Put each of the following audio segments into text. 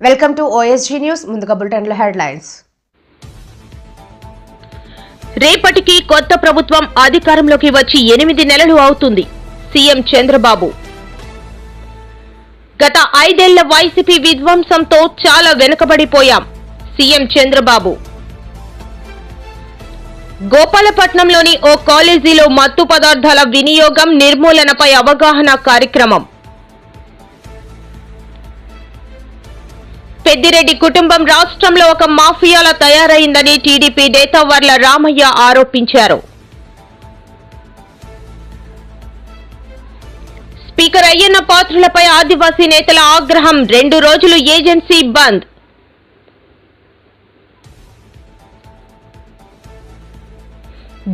Welcome to OSG news. ముందుగా బులెటిన్ల headlines. రేపటికి కొత్త ప్రభుత్వం అధికారంలోకి వచ్చి 8 నెలలు అవుతుంది. సీఎం చంద్రబాబు. గత 5 ఏళ్ల వైసీపీ విధ్వంసంతో చాలా వెనుకబడిపోయాం. సీఎం చంద్రబాబు. గోపాలపట్నంలోని ఓ కాలేజీలో మత్తు పదార్థాల వినియోగం నిర్మూలనపై అవగాహన కార్యక్రమం. పెద్దిరెడ్డి కుటుంబం రాష్ట్రంలో ఒక మాఫియాలా తయారైందని టీడీపీ నేత వర్ల రామయ్య ఆరోపించారు. స్పీకర్ అయ్యన్న పాత్రులపై ఆదివాసీ నేతల ఆగ్రహం. 2 రోజులు ఏజెన్సీ బంద్.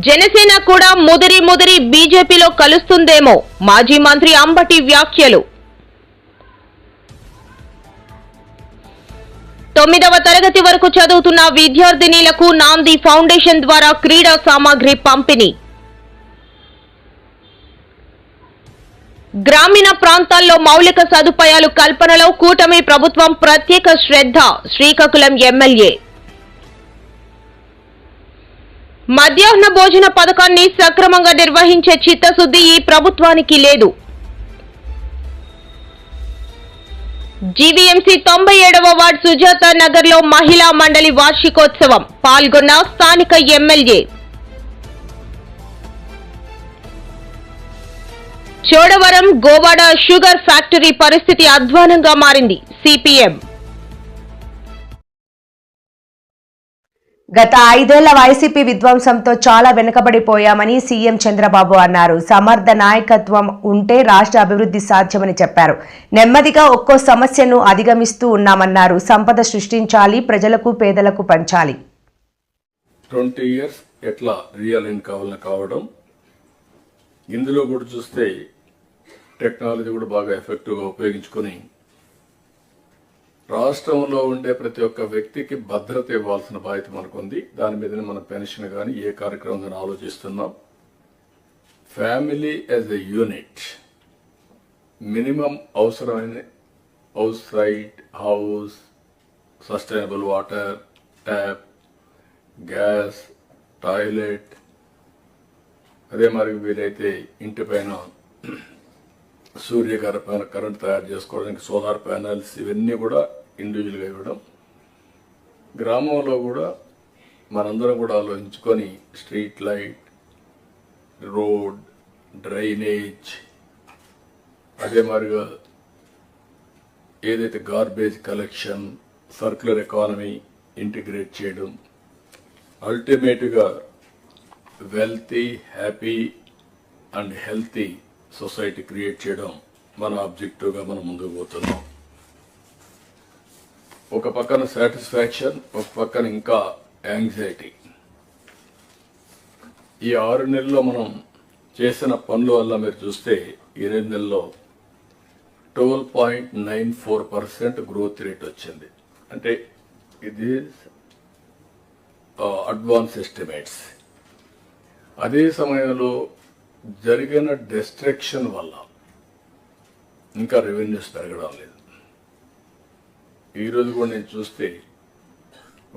జనసేన కూడా ముదిరి బీజేపీలో కలుస్తుందేమో. మాజీ మంత్రి అంబటి వ్యాఖ్యలు. 9వ తరగతి వరకు చదువుతున్న విద్యార్థినీలకు నాంది ఫౌండేషన్ ద్వారా క్రీడా సామాగ్రి పంపిణీ. గ్రామీణ ప్రాంతాల్లో మౌలిక సదుపాయాలు కల్పనలో కూటమి ప్రభుత్వం ప్రత్యేక శ్రద్ధ. శ్రీకాకుళం ఎమ్మెల్యే. మధ్యాహ్న భోజన పథకాన్ని సక్రమంగా నిర్వహించే చిత్తశుద్ధి ఈ ప్రభుత్వానికి లేదు. జీవీఎంసీ 97వ వార్డు సుజాత నగర్ లో మహిళా మండలి వార్షికోత్సవం. పాల్గొన్న స్థానిక MLA. Chodavaram Govada sugar factory పరిస్థితి అధ్వానంగా మారింది. సిపిఎం. గత 5 ఏళ్ల వైసీపీ విధ్వంసంతో చాలా వెనుకబడిపోయామని సీఎం చంద్రబాబు అన్నారు. సమర్థ నాయకత్వం ఉంటే రాష్ట్ర అభివృద్ధి సాధ్యమని చెప్పారు. నెమ్మదిగా ఒక్కో సమస్యను అధిగమిస్తూ ఉన్నామన్నారు. సంపద సృష్టించాలి, ప్రజలకు పేదలకు పంచాలి. 20 years ఎట్లా రియల్ ఇన్కమ్ కావడం, ఇందులో కూడా చూస్తే టెక్నాలజీ కూడా బాగా ఎఫెక్టివ్గా ఉపయోగించుకొని రాష్ట్రంలో ఉండే ప్రతి ఒక్క వ్యక్తికి భద్రత ఇవ్వాల్సిన బాధ్యత మనకుంది. దాని మీదనే మన పెన్షన్ కానీ ఏ కార్యక్రమం కానీ ఆలోచిస్తున్నాం. Family as a unit minimum అవసరమైన house site, house, sustainable water, tap, gas, toilet, అదే మరి వీలైతే ఇంటి పైన కరెంట్ తయారు చేసుకోవడానికి సోలార్ ప్యానల్స్, ఇవన్నీ కూడా ఇండివిజువల్గా ఇవ్వడం. గ్రామంలో కూడా మనందరం కూడా ఆలోచించుకొని స్ట్రీట్ లైట్, రోడ్, డ్రైనేజ్, అదే మాదిరిగా ఏదైతే garbage collection, circular economy integrate చేయడం, అల్టిమేట్గా wealthy, happy and healthy society create చేయడం మన ఆబ్జెక్టివ్గా మనం ముందుకు పోతున్నాం. ఒక పక్కన సాటిస్ఫాక్షన్, ఒక పక్కన ఇంకా యాంగ్జైటీ. ఈ 6 నెలల్లో మనం చేసిన పనుల వల్ల మీరు చూస్తే 8 నెలల్లో 12.94% గ్రోత్ రేట్ వచ్చింది. అంటే ఇది అడ్వాన్స్ ఎస్టిమేట్స్. అదే సమయంలో జరిగిన డిస్ట్రక్షన్ వల్ల ఇంకా రెవెన్యూస్ పెరగడం లేదు. ఈరోజు కూడా నేను చూస్తే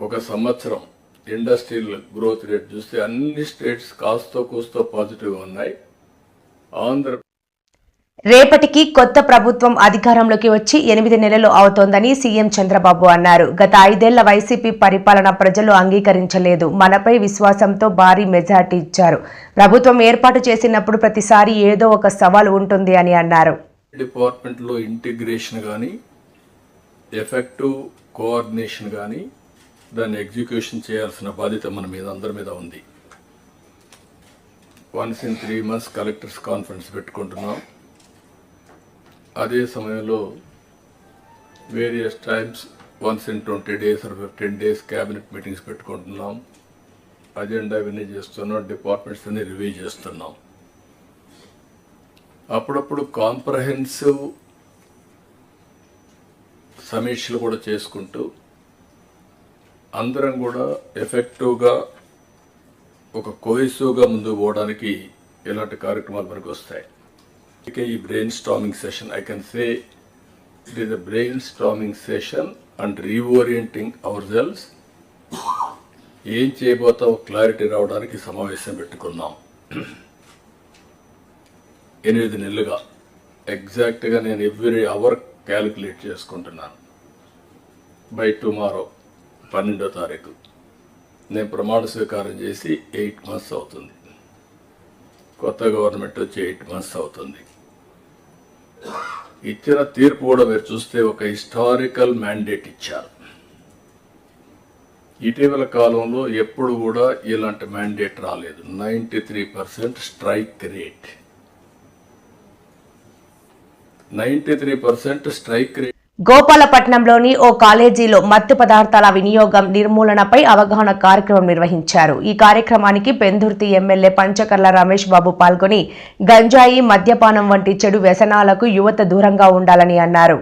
ఒక సంవత్సరం ఇండస్ట్రియల్ గ్రోత్ రేట్ చూస్తే అన్ని స్టేట్స్ కాస్తో కూస్తో పాజిటివ్గా ఉన్నాయి. రేపటికి కొత్త ప్రభుత్వం అధికారంలోకి వచ్చి 8 నెలలు అవుతోందని సీఎం చంద్రబాబు అన్నారు. గత 5 ఏళ్ల వైసీపీ పరిపాలన ప్రజలు అంగీకరించలేదు. మనపై విశ్వాసంతో భారీ మెజార్టీ ఇచ్చారు. ప్రభుత్వం ఏర్పాటు చేసినప్పుడు ప్రతిసారి ఏదో ఒక సవాల్ ఉంటుంది అని అన్నారు. డిపార్ట్మెంట్ లో ఇంటిగ్రేషన్ కానీ, ఎఫెక్టివ్ కోఆర్డినేషన్ కానీ, దాన్ని ఎగ్జిక్యూషన్ చేయాల్సిన బాధ్యత మన మీద అందరి మీద ఉంది. Once in 3 months collectors conference పెట్టుకుంటున్నాం. అదే సమయంలో various times once in 20 days or 15 days cabinet meetings పెట్టుకుంటున్నాం. అజెండా ఇవన్నీ చేస్తున్నాం. డిపార్ట్మెంట్స్ అన్ని రివ్యూ చేస్తున్నాం. అప్పుడప్పుడు కాంప్రహెన్సివ్ సమీక్షలు కూడా చేసుకుంటూ అందరం కూడా ఎఫెక్టివ్గా ఒక కోహెసివ్గా ముందుకు పోవడానికి ఇలాంటి కార్యక్రమాలు మనకు వస్తాయి. ఈ brain storming session, I can say it is a brainstorming session and reorienting hour cells. ఏం చేయబోతామో క్లారిటీ రావడానికి సమావేశం పెట్టుకున్నాం. 8 నెలలుగా ఎగ్జాక్ట్గా నేను ఎవ్రీ అవర్ క్యాలిక్యులేట్ చేసుకుంటున్నాను. బై టుమారో 12వ తారీఖు నేను ప్రమాణ స్వీకారం చేసి 8 months అవుతుంది. కొత్త గవర్నమెంట్ వచ్చి 8 months అవుతుంది. ఇచ్చిన తీర్పు కూడా మీరు చూస్తే ఒక హిస్టారికల్ మ్యాండేట్ ఇచ్చారు. ఇటీవల కాలంలో ఎప్పుడు కూడా ఇలాంటి మ్యాండేట్ రాలేదు. 93% స్ట్రైక్ రేట్. 93% strike rate. గోపాలపట్నంలోని ఓ కాలేజీలో మత్తు పదార్థాల వినియోగం నిర్మూలనపై అవగాహన కార్యక్రమం నిర్వహించారు. ఈ కార్యక్రమానికి పెందుర్తి ఎమ్మెల్యే పంచకర్ల రమేష్ బాబు పాల్గొని గంజాయి, మద్యపానం వంటి చెడు వ్యసనాలకు యువత దూరంగా ఉండాలని అన్నారు.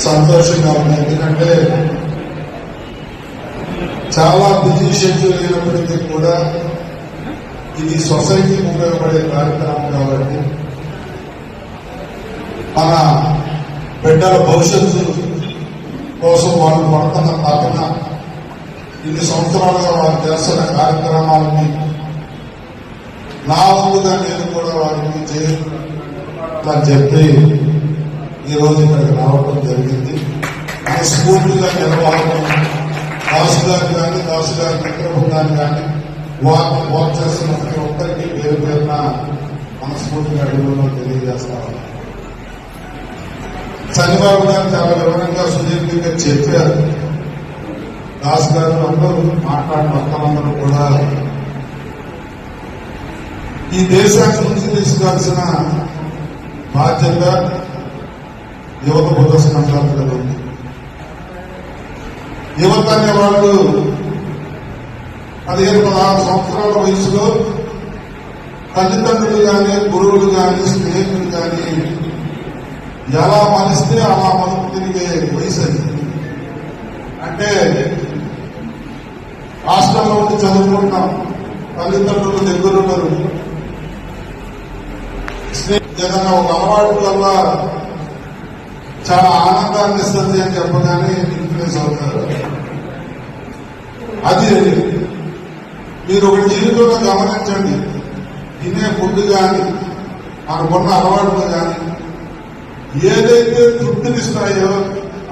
సంతోషంగా ఉంది. ఎందుకంటే చాలా బిజీ షెడ్యూల్ అయినప్పటికీ కూడా ఇది సొసైటీకి ఉపయోగపడే కార్యక్రమం కాబట్టి మన బిడ్డల భవిష్యత్తు కోసం వాళ్ళు పడుతున్న తపన, ఇన్ని సంవత్సరాలుగా వారు చేస్తున్న కార్యక్రమాలని నా వంతుగా నేను కూడా వారికి చేయాలని చెప్పి ఈరోజు ఇక్కడికి రావడం జరిగింది. మనస్ఫూర్తిగా నిర్వాహకం దాసు గారు కానీ, దాసు గారి మిత్ర బృందాన్ని కానీ, వారు వర్క్ చేస్తున్న ప్రతి ఒక్కరికి పేరు పేరున మనస్ఫూర్తిగా అడుగులో తెలియజేస్తారు. చంద్రబాబు గారు చాలా వివరంగా సుదీర్ఘంగా చెప్పారు. దాస్ గారు అందరూ మాట్లాడిన ఒక్కరందరూ కూడా ఈ దేశాన్ని నుంచి తీసుకోవాల్సిన బాధ్యత యువత బుద్ధస్కంధాలుగా ఉంది. యువత అనే వాళ్ళు 15-16 సంవత్సరాల వయసులో తల్లిదండ్రులు కానీ, గురువులు కానీ, స్నేహితులు కానీ ఎలా మలిస్తే అలా మలుపు తిరిగే వయసు అది. అంటే హాస్టల్లో ఉండి చదువుకుంటాం, తల్లిదండ్రులు దగ్గరున్నారు, ఏదైనా ఒక అలవాటు వల్ల చాలా ఆనందాన్ని ఇస్తుంది అని చెప్పగానే ఇన్ఫ్లుయెన్స్ అవుతారు. అది మీరు ఒక జీవితంలో గమనించండి. తినే ఫుడ్ కానీ, మనకున్న అలవాట్లు కానీ ఏదైతే తృప్తినిస్తాయో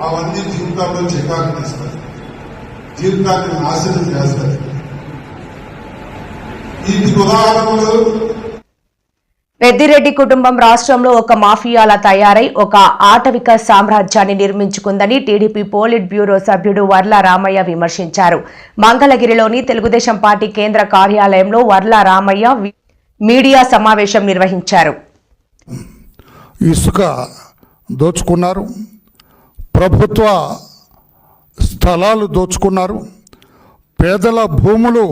అవన్నీ జీవితాల్లో చికాకునిస్తాయి, జీవితాన్ని నాశనం చేస్తాయి. వీటికి ఉదాహరణలు పెద్దిరెడ్డి కుటుంబం రాష్ట్రంలో ఒక మాఫియాలా తయారై ఒక ఆటవిక సామ్రాజ్యాన్ని నిర్మించుకుందని టీడీపీ పోలిట్ బ్యూరో సభ్యుడు వర్ల రామయ్య విమర్శించారు. మంగళగిరిలోని తెలుగుదేశం పార్టీ కేంద్ర కార్యాలయంలో వర్ల రామయ్య మీడియా సమావేశం నిర్వహించారు. ఇసుక దోచుకున్నారు, ప్రభుత్వ స్థలాలు దోచుకున్నారు, పేదల భూములు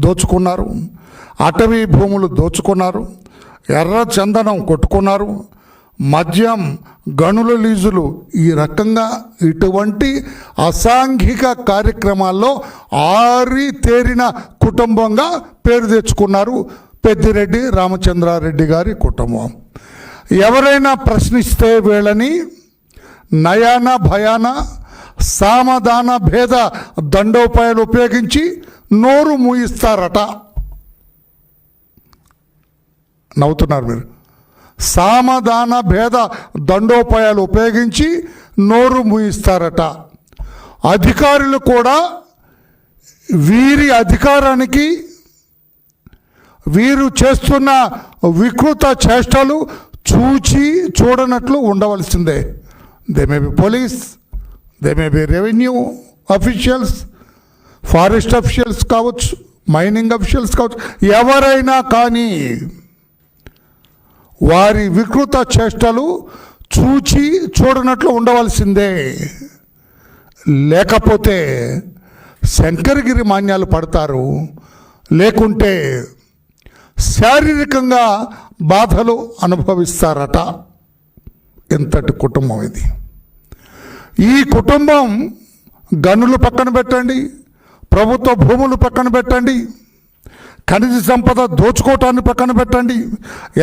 దోచుకున్నారు, అటవీ భూములు దోచుకున్నారు, ఎర్ర చందనం కొట్టుకున్నారు, మద్యం, గనుల లీజులు, ఈ రకంగా ఇటువంటి అసాంఘిక కార్యక్రమాల్లో ఆరితేరిన కుటుంబంగా పేరు తెచ్చుకున్నారు పెద్దిరెడ్డి రామచంద్రారెడ్డి గారి కుటుంబం. ఎవరైనా ప్రశ్నిస్తే వీళ్ళని నయాన భయాన సామధాన భేద దండోపాయాలు ఉపయోగించి నోరు మూయిస్తారట. నవ్వుతున్నారు మీరు. సామధాన భేద దండోపాయాలు ఉపయోగించి నోరు మూయిస్తారట. అధికారులు కూడా వీరి అధికారానికి, వీరు చేస్తున్న వికృత చేష్టలు చూచి చూడనట్లు ఉండవలసిందే. They may be police, they may be revenue officials, forest officials కావచ్చు, మైనింగ్ అఫీషియల్స్ కావచ్చు, ఎవరైనా కానీ వారి వికృత చేష్టలు చూచి చూడనట్లు ఉండవలసిందే. లేకపోతే శంకరగిరి మాన్యాలు పడతారు, లేకుంటే శారీరకంగా బాధలు అనుభవిస్తారట. ఎంతటి కుటుంబం ఇది. ఈ కుటుంబం గనులు పక్కన పెట్టండి, ప్రభుత్వ భూములు పక్కన పెట్టండి, ఖనిజ సంపద దోచుకోవటాన్ని పక్కన పెట్టండి,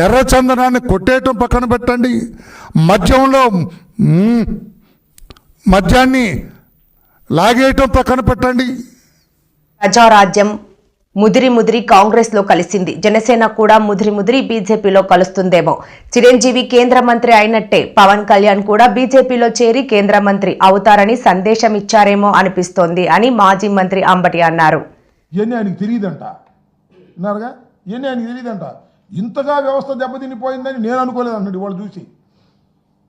ఎర్రచందనాన్ని కొట్టేయటం పక్కన పెట్టండి, మద్యాన్ని లాగేయటం పక్కన పెట్టండి. ప్రజారాజ్యం ముదిరి కాంగ్రెస్ లో కలిసింది. జనసేన కూడా ముదిరి బీజేపీలో కలుస్తుందేమో. చిరంజీవి కేంద్ర మంత్రి అయినట్టే పవన్ కళ్యాణ్ కూడా బీజేపీలో చేరి కేంద్ర మంత్రి అవుతారని సందేశం ఇచ్చారేమో అనిపిస్తోంది అని మాజీ మంత్రి అంబటి అన్నారు. ఇవన్నీ ఆయనకి తెలియదంట అన్నారుగా, ఇవన్నీ ఆయనకి తెలియదంట. ఇంతగా వ్యవస్థ దెబ్బతినిపోయిందని నేను అనుకోలేదు అన్నాడు వాళ్ళు చూసి.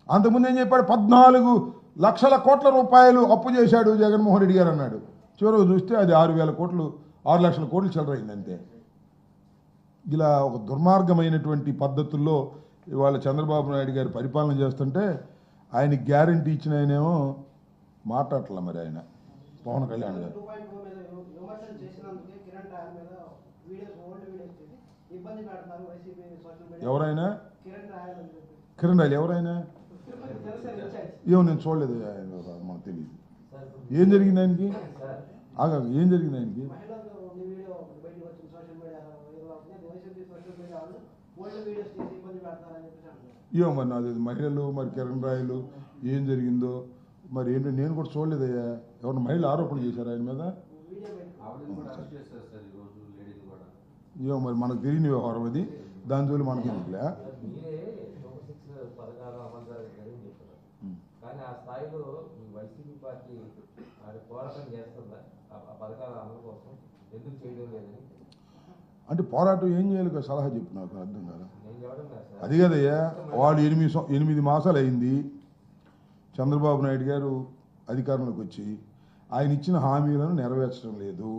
అంతకుముందు ఏం చెప్పాడు, 14 లక్షల కోట్ల రూపాయలు అప్పు చేశాడు జగన్మోహన్ రెడ్డి గారు అన్నాడు. చివరకు చూస్తే అది 6,000 కోట్లు, 6 లక్షల కోట్లు చిల్లరైంది అంతే. ఇలా ఒక దుర్మార్గమైనటువంటి పద్ధతుల్లో ఇవాళ చంద్రబాబు నాయుడు గారు పరిపాలన చేస్తుంటే ఆయనకి గ్యారంటీ ఇచ్చిన ఆయనేమో మాట్లాడట్ల. మరి ఆయన పవన్ కళ్యాణ్ గారు ఎవరైనా కిరణ్ రాయల్ ఎవరైనా ఏమో నేను చూడలేదు, మనకు తెలియదు. ఏం జరిగింది ఆయనకి? ఏం జరిగింది ఆయనకి? ఏమో మరి నాది మహిళలు, మరి కిరణ్ రాయలు ఏం జరిగిందో మరి ఏంటో నేను కూడా చూడలేదయ్యా. ఎవరైనా మహిళలు ఆరోపణలు చేశారు ఆయన మీద? ఏమో మరి మనకు తెలియని వ్యవహారం అది, దాని జోలి మనకి ఎందుకులే. అంటే పోరాటం ఏం చేయాలి కదా, సలహా చెప్పు, నాకు అర్థం కాదు. అది కదయ్యా, వాళ్ళు 8 మాసాలు అయింది చంద్రబాబు నాయుడు గారు అధికారంలోకి వచ్చి. ఆయన ఇచ్చిన హామీలను నెరవేర్చడం లేదు,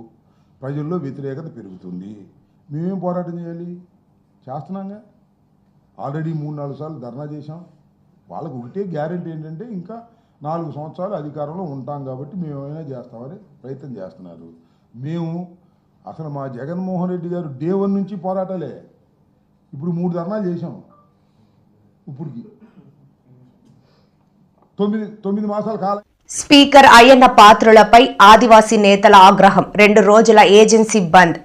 ప్రజల్లో వ్యతిరేకత పెరుగుతుంది. మేమేం పోరాటం చేయాలి? చేస్తున్నాంగా. ఆల్రెడీ 3-4 సార్లు ధర్నా చేశాం. వాళ్ళకు ఒకటే గ్యారెంటీ ఏంటంటే ఇంకా 4 సంవత్సరాలు అధికారంలో ఉంటాం కాబట్టి మేము ఏమైనా చేస్తామని ప్రయత్నం చేస్తున్నారు. మేము అసలు మా జగన్మోహన్ రెడ్డి గారు డే 1 నుంచి పోరాటాలే. ఇప్పుడు 3 ధర్నాలు చేశాం. ఇప్పటికి 9 మాసాల కాలం. స్పీకర్ అయ్యన్న పాత్రులపై ఆదివాసీ నేతల ఆగ్రహం. 2 రోజుల ఏజెన్సీ బంద్.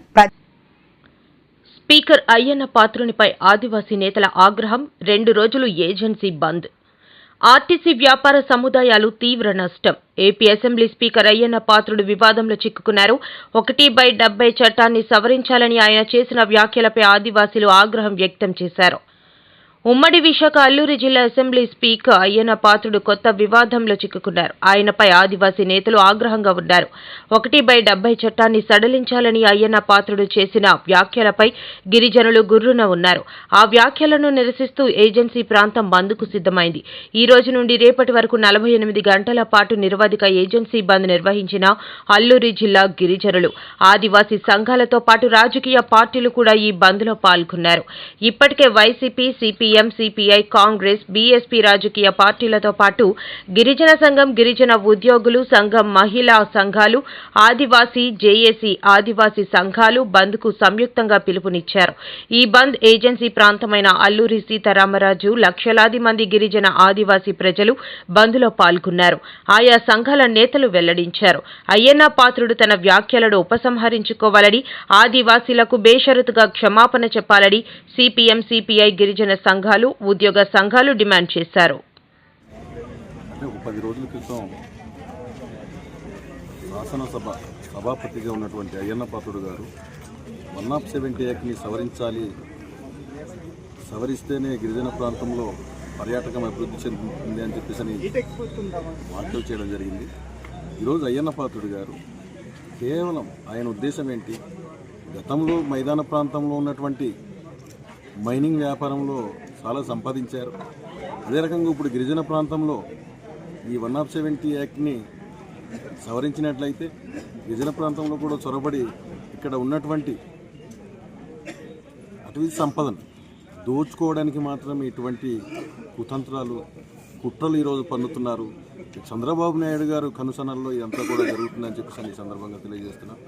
స్పీకర్ అయ్యన్న పాత్రునిపై ఆదివాసీ నేతల ఆగ్రహం. 2 రోజులు ఏజెన్సీ బంద్. ఆర్టీసీ వ్యాపార సముదాయాలు తీవ్ర నష్టం. AP assembly speaker Ayyanna Patrudu వివాదంలో చిక్కుకున్నారు. 1/70 చట్టాన్ని సవరించాలని ఆయన చేసిన వ్యాఖ్యలపై ఆదివాసీలు ఆగ్రహం వ్యక్తం చేశారు. ఉమ్మడి విశాఖ అల్లూరి జిల్లా అసెంబ్లీ స్పీకర్ అయ్యన్న పాత్రుడు కొత్త వివాదంలో చిక్కుకున్నారు. ఆయనపై ఆదివాసీ నేతలు ఆగ్రహంగా ఉన్నారు. 1/70 చట్టాన్ని సడలించాలని అయ్యన్న పాత్రుడు చేసిన వ్యాఖ్యలపై గిరిజనులు గుర్రున ఉన్నారు. ఆ వ్యాఖ్యలను నిరసిస్తూ ఏజెన్సీ ప్రాంతం బంద్కు సిద్ధమైంది. ఈ రోజు నుండి రేపటి వరకు 48 గంటల పాటు నిరవధిక ఏజెన్సీ బంద్ నిర్వహించిన అల్లూరి జిల్లా గిరిజనులు, ఆదివాసీ సంఘాలతో పాటు రాజకీయ పార్టీలు కూడా ఈ బంద్లో పాల్గొన్నారు. ఇప్పటికే YCP, CPM, CPI, Congress, BSP రాజకీయ పార్టీలతో పాటు గిరిజన సంఘం, గిరిజన ఉద్యోగులు సంఘం, మహిళా సంఘాలు, ఆదివాసీ జేఏసీ ఆదివాసీ సంఘాలు బంద్కు సంయుక్తంగా పిలుపునిచ్చారు. ఈ బంద్ ఏజెన్సీ ప్రాంతమైన అల్లూరి సీతారామరాజు, లక్షలాది మంది గిరిజన ఆదివాసీ ప్రజలు బంద్లో పాల్గొన్నారు. ఆయా సంఘాల నేతలు వెల్లడించారు. అయ్యన్న పాత్రుడు తన వ్యాఖ్యలను ఉపసంహరించుకోవాలని, ఆదివాసీలకు బేషరతుగా క్షమాపణ చెప్పాలని సిపిఎం, సిపిఐ, గిరిజన సంఘాలు, ఉద్యోగ సంఘాలు డిమాండ్ చేశారు. 10 రోజుల క్రితం శాసనసభ సభాపతిగా ఉన్నటువంటి అయ్యన్న పాత్రుడు గారు 170 యాక్ట్ని సవరించాలి, సవరిస్తేనే గిరిజన ప్రాంతంలో పర్యాటకం అభివృద్ధి చెందుతుంది అని చెప్పేసి వ్యాఖ్యలు చేయడం జరిగింది. ఈరోజు అయ్యన్న పాత్రుడు గారు కేవలం ఆయన ఉద్దేశం ఏంటి? గతంలో మైదాన ప్రాంతంలో ఉన్నటువంటి మైనింగ్ వ్యాపారంలో చాలా సంపాదించారు. అదే రకంగా ఇప్పుడు గిరిజన ప్రాంతంలో ఈ 170 యాక్ట్ని సవరించినట్లయితే గిరిజన ప్రాంతంలో కూడా చొరబడి ఇక్కడ ఉన్నటువంటి అటవీ సంపదను దోచుకోవడానికి మాత్రమే ఇటువంటి కుతంత్రాలు, కుట్రలు ఈరోజు పన్నుతున్నారు. చంద్రబాబు నాయుడు గారు కనుసనల్లో ఇదంతా కూడా జరుగుతుందని చెప్పేసి ఈ సందర్భంగా తెలియజేస్తున్నాం.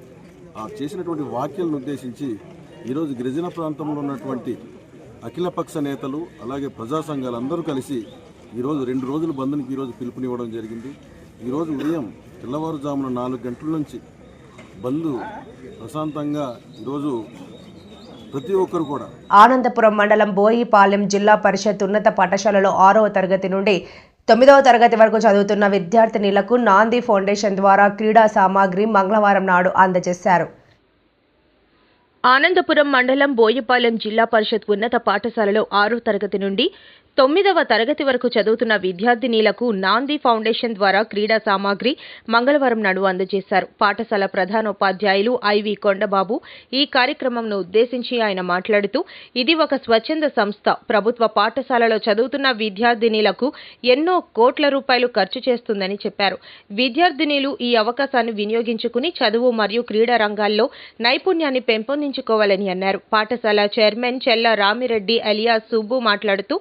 ఆ చేసినటువంటి వ్యాఖ్యలను ఉద్దేశించి ఈరోజు గిరిజన ప్రాంతంలో ఉన్నటువంటి అఖిలపక్ష నేతలు అలాగే ప్రజా సంఘాలు అందరూ కలిసి ఈరోజు 2 రోజుల బంద్కి ఈరోజు పిలుపునివ్వడం జరిగింది. ఈరోజు ఉదయం తెల్లవారుజామున 4 గంటల నుంచి బంద్ ప్రశాంతంగా ఈరోజు ప్రతి ఒక్కరు కూడా ఆనందపురం మండలం బోయిపాలెం జిల్లా పరిషత్ ఉన్నత పాఠశాలలో 6వ తరగతి నుండి 9వ తరగతి వరకు చదువుతున్న విద్యార్థినులకు నాంది ఫౌండేషన్ ద్వారా క్రీడా సామాగ్రి మంగళవారం నాడు అందజేశారు. ఆనందపురం మండలం బోయిపాలెం జిల్లా పరిషత్ ఉన్నత పాఠశాలలో 6వ తరగతి నుండి 9వ తరగతి వరకు చదువుతున్న విద్యార్థినీలకు నాంది ఫౌండేషన్ ద్వారా క్రీడా సామాగ్రి మంగళవారం నాడు అందజేశారు. పాఠశాల ప్రధానోపాధ్యాయులు ఐవి కొండబాబు ఈ కార్యక్రమంను ఉద్దేశించి ఆయన మాట్లాడుతూ, ఇది ఒక స్వచ్ఛంద సంస్థ. ప్రభుత్వ పాఠశాలలో చదువుతున్న విద్యార్థినీలకు ఎన్నో కోట్ల రూపాయలు ఖర్చు చేస్తుందని చెప్పారు. విద్యార్థినీలు ఈ అవకాశాన్ని వినియోగించుకుని చదువు మరియు క్రీడా రంగాల్లో నైపుణ్యాన్ని పెంపొందించుకోవాలని అన్నారు. పాఠశాల చైర్మన్ చెల్ల రామిరెడ్డి అలియాస్ సుబ్బు మాట్లాడుతూ,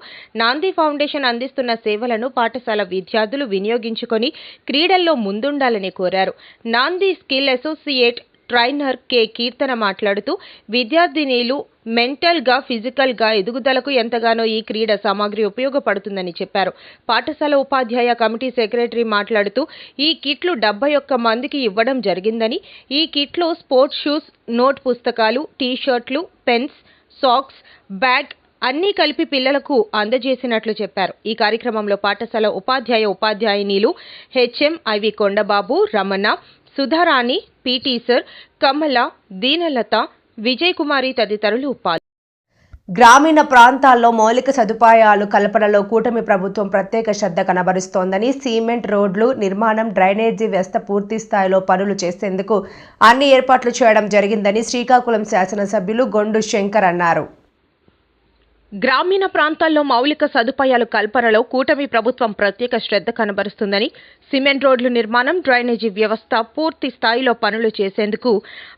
నాంది ఫౌండేషన్ అందిస్తున్న సేవలను పాఠశాల విద్యార్థులు వినియోగించుకొని క్రీడల్లో ముందుండాలని కోరారు. నాంది స్కిల్ అసోసియేట్ ట్రైనర్ కె కీర్తన మాట్లాడుతూ, విద్యార్థినీలు మెంటల్ గా ఫిజికల్ గా ఎదుగుదలకు ఎంతగానో ఈ క్రీడా సామాగ్రి ఉపయోగపడుతుందని చెప్పారు. పాఠశాల ఉపాధ్యాయ కమిటీ సెక్రటరీ మాట్లాడుతూ, ఈ కిట్లు 71 మందికి ఇవ్వడం జరిగిందని, ఈ కిట్లో స్పోర్ట్స్ షూస్, నోట్ పుస్తకాలు, టీ-షర్ట్లు, పెన్స్, సాక్స్, బ్యాగ్ అన్నీ కలిపి పిల్లలకు అందజేసినట్లు చెప్పారు. ఈ కార్యక్రమంలో పాఠశాల ఉపాధ్యాయునీలు HM IV Kondababu, Ramana, Sudharani, PT sir, Kamala, Deenalatha, Vijay Kumari తదితరులు గ్రామీణ ప్రాంతాల్లో మౌలిక సదుపాయాలు కల్పనలో కూటమి ప్రభుత్వం ప్రత్యేక శ్రద్ధ కనబరుస్తోందని, సిమెంట్ రోడ్లు నిర్మాణం, డ్రైనేజీ వ్యవస్థ పూర్తి స్థాయిలో పనులు చేసేందుకు అన్ని ఏర్పాట్లు చేయడం జరిగిందని శ్రీకాకుళం శాసనసభ్యులు గొండు శంకర్ అన్నారు. గ్రామీణ ప్రాంతాల్లో మౌలిక సదుపాయాలు కల్పనలో కూటమి ప్రభుత్వం ప్రత్యేక శ్రద్ధ కనబరుస్తుందని, సిమెంట్ రోడ్లు నిర్మాణం, డ్రైనేజీ వ్యవస్థ పూర్తి స్థాయిలో పనులు చేసేందుకు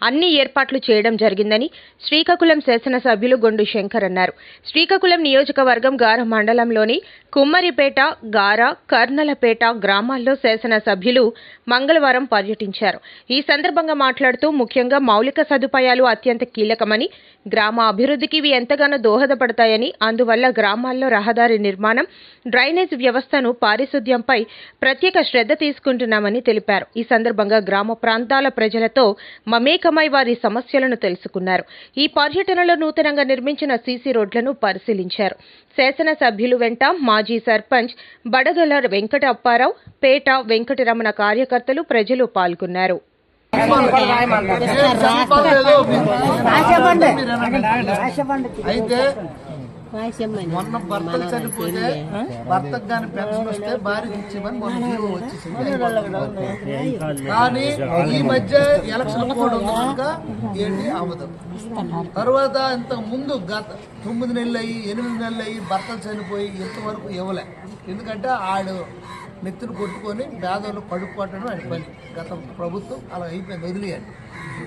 అన్ని ఏర్పాట్లు చేయడం జరిగిందని శ్రీకాకుళం శాసనసభ్యులు గొండు శంకర్ అన్నారు. శ్రీకాకుళం నియోజకవర్గం గార మండలంలోని కుమ్మరిపేట, గార, కర్నలపేట గ్రామాల్లో శాసనసభ్యులు మంగళవారం పర్యటించారు. ఈ సందర్భంగా మాట్లాడుతూ, ముఖ్యంగా మౌలిక సదుపాయాలు అత్యంత కీలకమని, గ్రామ అభివృద్ధికి ఇవి ఎంతగానో దోహదపడతాయని, అందువల్ల గ్రామాల్లో రహదారి నిర్మాణం, డ్రైనేజ్ వ్యవస్థను పారిశుద్ధ్యంపై ప్రత్యేక శ్రద్ధ తీసుకుంటున్నామని తెలిపారు. ఈ సందర్భంగా గ్రామ ప్రాంతాల ప్రజలతో మమేకమై వారి సమస్యలను తెలుసుకున్నారు. ఈ పర్యటనలో నూతనంగా నిర్మించిన సీసీ రోడ్లను పరిశీలించారు. శాసనసభ్యులు వెంట మాజీ సర్పంచ్ బడగల వెంకట అప్పారావు, పేట వెంకటరమణ కార్యకర్తలు, ప్రజలు పాల్గొన్నారు. అయితే మొన్న భర్తలు చనిపోతే భర్తకు కానీ పెన్షన్ వస్తే భార్యకి ఇచ్చేమని మొన్న జీవో వచ్చేసింది. కానీ ఈ మధ్య ఎలక్షన్ కోడ్ ఉంది కనుక ఏంటి అవ్వదు. తర్వాత ఇంతకు ముందు గత 9 నెలలు అయ్యి 8 నెలలు అయ్యి భర్తలు చనిపోయి ఇంతవరకు ఇవ్వలే. ఎందుకంటే ఆడు నెత్తులు కొట్టుకొని పేదలు కడుపు పట్టడం అని పని. గత ప్రభుత్వం అలా అయిపోయింది, వదిలేయండి.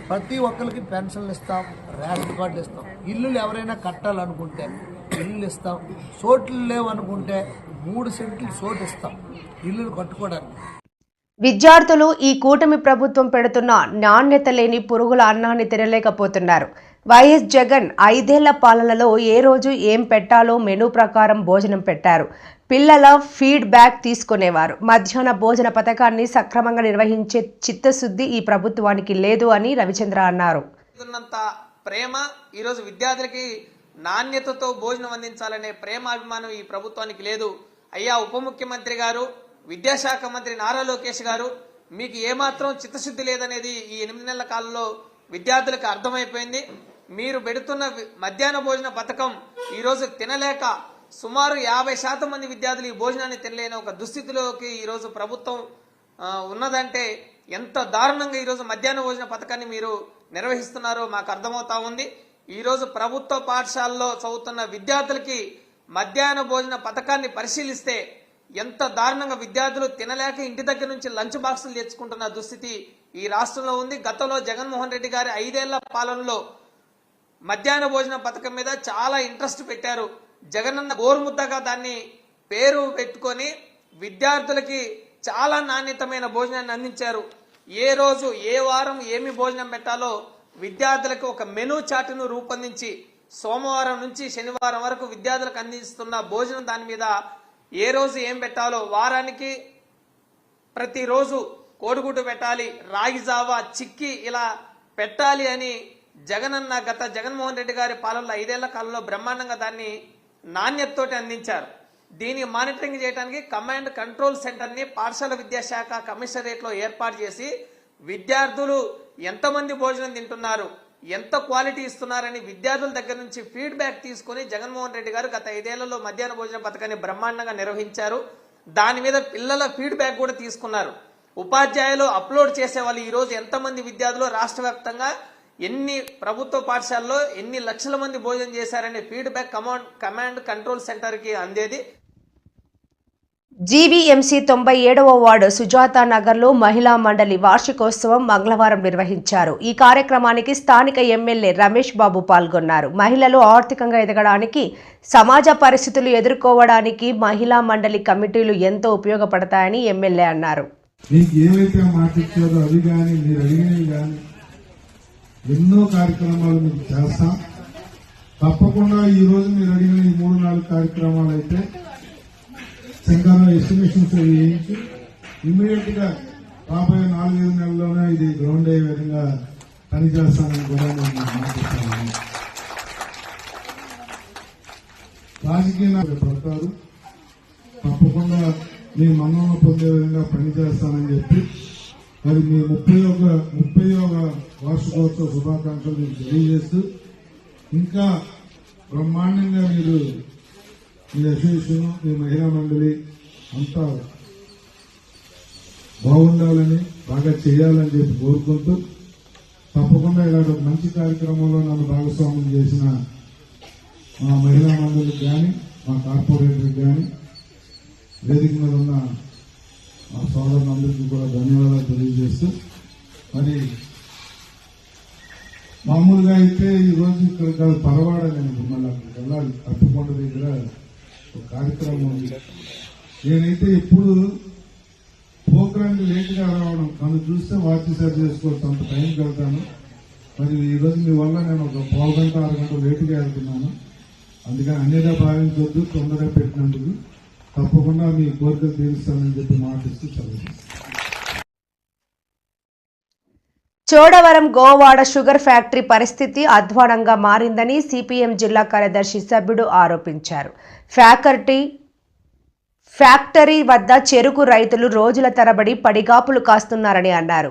ప్రతి ఒక్కరికి పెన్షన్లు ఇస్తాం, రేషన్ కార్డులు ఇస్తాం. ఇల్లులు ఎవరైనా కట్టాలనుకుంటే ఇల్లు ఇస్తాం. చోట్లు లేవనుకుంటే 3 సెంట్లు చోటు ఇస్తాం ఇల్లులు కట్టుకోవడానికి. విద్యార్థులు ఈ కూటమి ప్రభుత్వం పెడుతున్న నాణ్యత లేని పురుగుల అన్నాన్ని తినలేకపోతున్నారు. వైఎస్ జగన్ 5 ఏళ్ల పాలనలో ఏ రోజు ఏం పెట్టాలో మెనూ ప్రకారం భోజనం పెట్టారు. పిల్లల ఫీడ్ బ్యాక్ తీసుకునేవారు. మధ్యాహ్న భోజన పథకాన్ని సక్రమంగా నిర్వహించే చిత్తశుద్ధి ఈ ప్రభుత్వానికి లేదు అని రవిచంద్ర అన్నారు. ప్రేమ ఈరోజు విద్యార్థులకి నాణ్యతతో భోజనం అందించాలనే ప్రేమాభిమానం ఈ ప్రభుత్వానికి లేదు. అయ్యా ఉప ముఖ్యమంత్రి గారు, విద్యాశాఖ మంత్రి నారా లోకేష్ గారు, మీకు ఏమాత్రం చిత్తశుద్ధి లేదనేది ఈ 8 నెలల కాలంలో విద్యార్థులకు అర్థమైపోయింది. మీరు పెడుతున్న మధ్యాహ్న భోజన పథకం ఈరోజు తినలేక సుమారు 50% మంది విద్యార్థులు ఈ భోజనాన్ని తినలేని ఒక దుస్థితిలోకి ఈరోజు ప్రభుత్వం ఉన్నదంటే ఎంత దారుణంగా ఈరోజు మధ్యాహ్న భోజన పథకాన్ని మీరు నిర్వహిస్తున్నారో మాకు అర్థమవుతా ఉంది. ఈరోజు ప్రభుత్వ పాఠశాలలో చదువుతున్న విద్యార్థులకి మధ్యాహ్న భోజన పథకాన్ని పరిశీలిస్తే ఎంత దారుణంగా విద్యార్థులు తినలేక ఇంటి దగ్గర నుంచి లంచ్ బాక్సులు తెచ్చుకుంటున్న దుస్థితి ఈ రాష్ట్రంలో ఉంది. గతంలో జగన్మోహన్ రెడ్డి గారి 5 ఏళ్ల పాలనలో మధ్యాహ్న భోజన పథకం మీద చాలా ఇంట్రెస్ట్ పెట్టారు. జగనన్న గోరుముద్దగా దాన్ని పేరు పెట్టుకొని విద్యార్థులకి చాలా నాణ్యతమైన భోజనాన్ని అందించారు. ఏ రోజు ఏ వారం ఏమి భోజనం పెట్టాలో విద్యార్థులకు ఒక మెనూ చార్టును రూపొందించి సోమవారం నుంచి శనివారం వరకు విద్యార్థులకు అందిస్తున్న భోజనం దాని మీద ఏ రోజు ఏం పెట్టాలో, వారానికి ప్రతిరోజు కోడిగుడ్డు పెట్టాలి, రాగి జావా, చిక్కి ఇలా పెట్టాలి అని జగన్మోహన్ రెడ్డి గారి పాలనలో 5 ఏళ్ల కాలంలో బ్రహ్మాండంగా దాన్ని నాణ్యతతోటి అందించారు. దీన్ని మానిటరింగ్ చేయడానికి కమాండ్ కంట్రోల్ సెంటర్ ని పాఠశాల విద్యాశాఖ కమిషనరేట్ లో ఏర్పాటు చేసి విద్యార్థులు ఎంతమంది భోజనం తింటున్నారు, ఎంత క్వాలిటీ ఇస్తున్నారని విద్యార్థుల దగ్గర నుంచి ఫీడ్బ్యాక్ తీసుకుని జగన్మోహన్ రెడ్డి గారు గత 5 ఏళ్లలో మధ్యాహ్న భోజన పథకాన్ని బ్రహ్మాండంగా నిర్వహించారు. దాని మీద పిల్లల ఫీడ్బ్యాక్ కూడా తీసుకున్నారు. ఉపాధ్యాయులు అప్లోడ్ చేసే వాళ్ళు ఈ రోజు ఎంతమంది విద్యార్థులు రాష్ట్ర వ్యాప్తంగా ఎన్ని ప్రభుత్వ పాఠశాలలో ఎన్ని లక్షల మంది భోజనం చేశారనే ఫీడ్బ్యాక్ కమాండ్ కంట్రోల్ సెంటర్ కి అందేది. జీవీఎంసీ 97వ వార్డు సుజాతా నగర్లో మహిళా మండలి వార్షికోత్సవం మంగళవారం నిర్వహించారు. ఈ కార్యక్రమానికి స్థానిక ఎమ్మెల్యే రమేష్ బాబు పాల్గొన్నారు. మహిళలు ఆర్థికంగా ఎదగడానికి, సమాజ పరిస్థితులు ఎదుర్కోవడానికి మహిళా మండలి కమిటీలు ఎంతో ఉపయోగపడతాయని ఎమ్మెల్యే అన్నారు. మీకు ఏవైతే మాట ఇచ్చారో అవి కానీ మీరు అడిగినవి కానీ ఎన్నో కార్యక్రమాలు మీకు చేస్తాం. తప్పకుండా ఈ రోజు మీరు అడిగిన ఈ 3-4 కార్యక్రమాలు అయితే శంకర ఎస్టిమేషన్స్ వేయించి ఇమ్మీడియట్ గా రాబోయే 4-5 నెలల్లోనే ఇది గ్రౌండ్ అయ్యే విధంగా పనిచేస్తానని కూడా నేను మాట్లాడుతున్నాను. రాజకీయ పడతారు, తప్పకుండా మీ మన్నన పొందే విధంగా పనిచేస్తానని చెప్పి మరి మీ 30వ వార్షికోత్సవ శుభాకాంక్షలు మీకు తెలియజేస్తూ ఇంకా బ్రహ్మాండంగా మీరు మీ అసోసియేషన్, మీ మహిళా మండలి అంతా బాగుండాలని, బాగా చేయాలని చెప్పి కోరుకుంటూ తప్పకుండా ఇలాంటి ఒక మంచి కార్యక్రమంలో నన్ను భాగస్వామ్యం చేసిన మా మహిళా మండలికి కానీ, మా కార్పొరేటర్కి కానీ, వేదిక మీద ఉన్న మా సోదరులందరికీ కూడా ధన్యవాదాలు తెలియజేస్తూ మరి మామూలుగా అయితే ఈరోజు ఇక్కడ పరవాడ నేను మళ్ళీ అక్కడికి వెళ్ళాలి. తప్పకొండ దగ్గర ఒక కార్యక్రమం ఉంది. నేనైతే ఎప్పుడు ప్రోగ్రాంకి లేట్గా రావడం, నన్ను చూస్తే వాచ్ సరి చేసుకోవచ్చు, అంత టైంకి వెళ్తాను. మరి ఈరోజు మీ వల్ల నేను ఒక 1/2 గంట 6 గంటలు లేటుగా వెళ్తున్నాను. అందుకని అన్నిగా భావించొద్దు, తొందరగా పెట్టినందుకు. తప్పకుండా మీ కోరికలు తీరుస్తానని చెప్పి మాటిస్తూ చదువు. చోడవరం గోవాడ షుగర్ ఫ్యాక్టరీ పరిస్థితి అధ్వానంగా మారిందని సిపిఎం జిల్లా కార్యదర్శి సభ్యుడు ఆరోపించారు. ఫ్యాక్టరీ వద్ద చెరుకు రైతులు రోజుల తరబడి పడిగాపులు కాస్తున్నారని అన్నారు.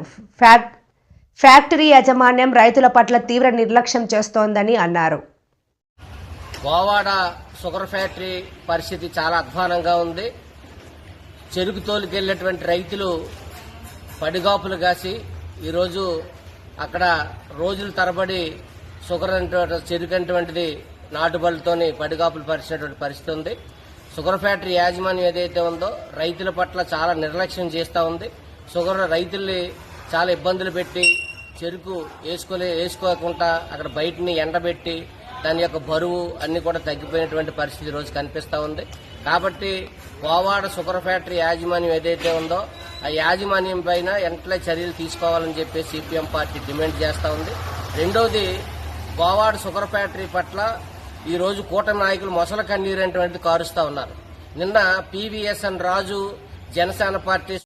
ఫ్యాక్టరీ యాజమాన్యం రైతుల పట్ల తీవ్ర నిర్లక్ష్యం చేస్తోందని అన్నారు. గోవాడ షుగర్ ఫ్యాక్టరీ పరిస్థితి చాలా అధ్వానంగా ఉంది. చెరుకు తోలుకెళ్లేటువంటి రైతులు పడిగాపులు కాసి ఈరోజు అక్కడ రోజుల తరబడి షుగర్ చెరుకు అటువంటిది నాటుబడులతోని పడిగాపులు పరిచినటువంటి పరిస్థితి ఉంది. షుగర్ ఫ్యాక్టరీ యాజమాన్యం ఏదైతే ఉందో రైతుల పట్ల చాలా నిర్లక్ష్యం చేస్తూ ఉంది. షుగర్ రైతుల్ని చాలా ఇబ్బందులు పెట్టి చెరుకు వేసుకోకుండా అక్కడ బయటని ఎండబెట్టి దాని యొక్క బరువు అన్ని కూడా తగ్గిపోయినటువంటి పరిస్థితి రోజు కనిపిస్తూ ఉంది. కాబట్టి గోవాడ షుగర్ ఫ్యాక్టరీ యాజమాన్యం ఏదైతే ఉందో ఆ యాజమాన్యం పైన వెంటనే చర్యలు తీసుకోవాలని చెప్పి సిపిఎం పార్టీ డిమాండ్ చేస్తూ ఉంది. రెండవది, గోవాడ షుగర్ ఫ్యాక్టరీ పట్ల ఈ రోజు కూటమి నాయకులు మొసల కన్నీరు అనేటువంటిది కారుస్తూ ఉన్నారు. నిన్న పివిఎస్ఎన్ రాజు జనసేన పార్టీ